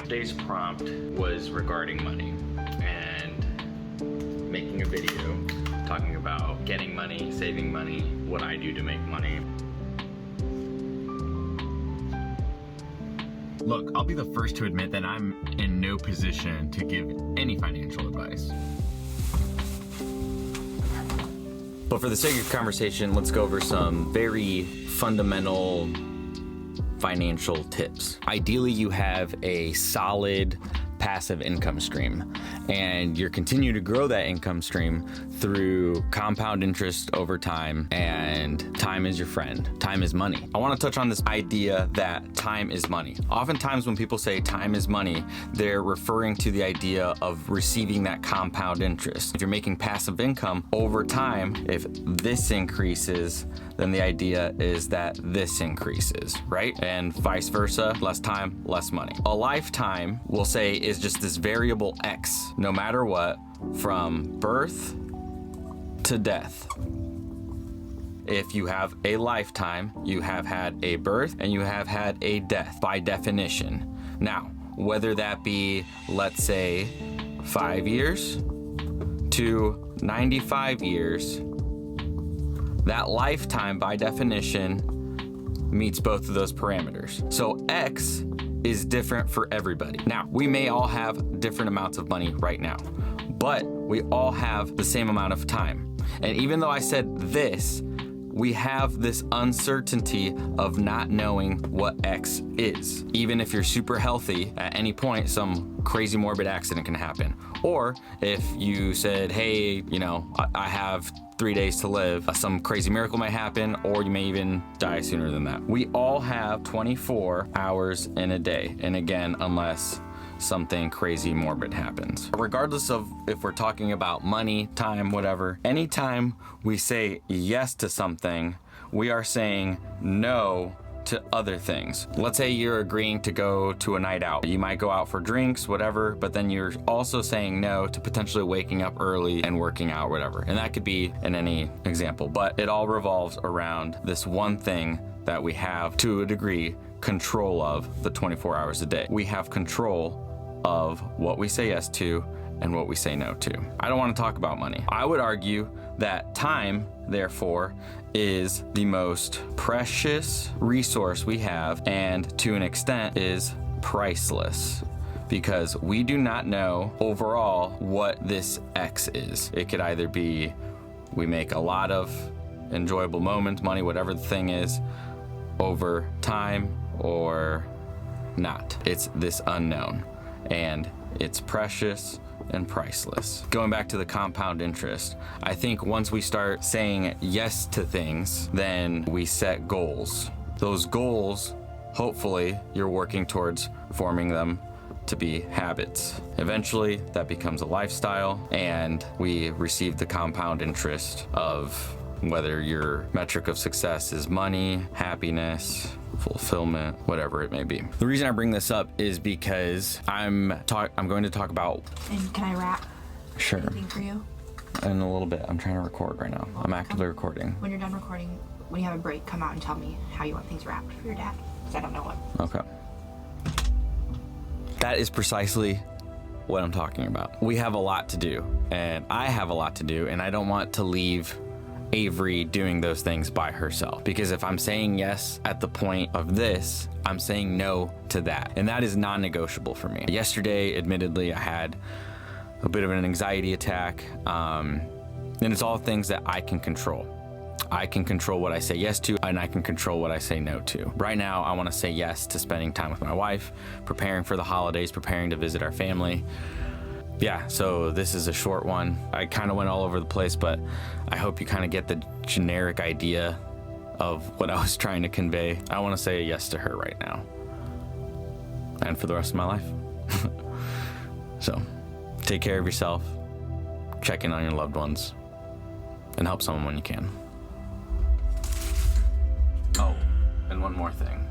Today's prompt was regarding money and making a video talking about getting money, saving money, what I do to make money. Look, I'll be the first to admit that I'm in no position to give any financial advice. But for the sake of conversation, let's go over some very fundamental financial tips. Ideally, you have a solid passive income stream, and you're continuing to grow that income stream through compound interest over time, and time is your friend. Time is money. I want to touch on this idea that time is money. Oftentimes when people say time is money, they're referring to the idea of receiving that compound interest. If you're making passive income over time, if this increases, then the idea is that this increases, right? And vice versa, less time, less money. A lifetime, we'll say, is just this variable X, no matter what, from birth to death. If you have a lifetime, you have had a birth and you have had a death by definition. Now, whether that be, let's say, 5 years to 95 years, that lifetime by definition meets both of those parameters. So X is different for everybody. Now, we may all have different amounts of money right now, but we all have the same amount of time. And even though I said this, we have this uncertainty of not knowing what X is. Even if you're super healthy, at any point, some crazy morbid accident can happen. Or if you said, hey, you know, I have 3 days to live, some crazy miracle may happen, or you may even die sooner than that. We all have 24 hours in a day. And again, unless something crazy morbid happens. Regardless of if we're talking about money, time, whatever, anytime we say yes to something, we are saying no to other things. Let's say you're agreeing to go to a night out. You might go out for drinks, whatever, but then you're also saying no to potentially waking up early and working out, whatever. And that could be in any example, but it all revolves around this one thing that we have, to a degree, control of the 24 hours a day. We have control of what we say yes to and what we say no to. I don't want to talk about money. I would argue that time, therefore, is the most precious resource we have, and to an extent is priceless, because we do not know overall what this X is. It could either be we make a lot of enjoyable moments, money, whatever the thing is, over time, or not. It's this unknown, and it's precious and priceless. Going back to the compound interest, I think once we start saying yes to things, then we set goals. Those goals, hopefully, you're working towards forming them to be habits. Eventually, that becomes a lifestyle, and we receive the compound interest of whether your metric of success is money, happiness, fulfillment, whatever it may be. The reason I bring this up is because I'm going to talk about... And can I rap? Sure. Anything for you? In a little bit. I'm trying to record right now. I'm actively recording. When you're done recording, when you have a break, come out and tell me how you want things wrapped for your dad, because I don't know what. Okay. That is precisely what I'm talking about. We have a lot to do, and I have a lot to do, and I don't want to leave Avery doing those things by herself, because if I'm saying yes at the point of this, I'm saying no to that, and that is non-negotiable for me. Yesterday, admittedly, I had a bit of an anxiety attack, and it's all things that I can control. I can control what I say yes to, and I can control what I say no to. Right now, I want to say yes to spending time with my wife, preparing for the holidays, preparing to visit our family. Yeah, so this is a short one. I kind of went all over the place, but I hope you kind of get the generic idea of what I was trying to convey. I want to say a yes to her right now, and for the rest of my life. So, take care of yourself, check in on your loved ones, and help someone when you can. Oh, and one more thing.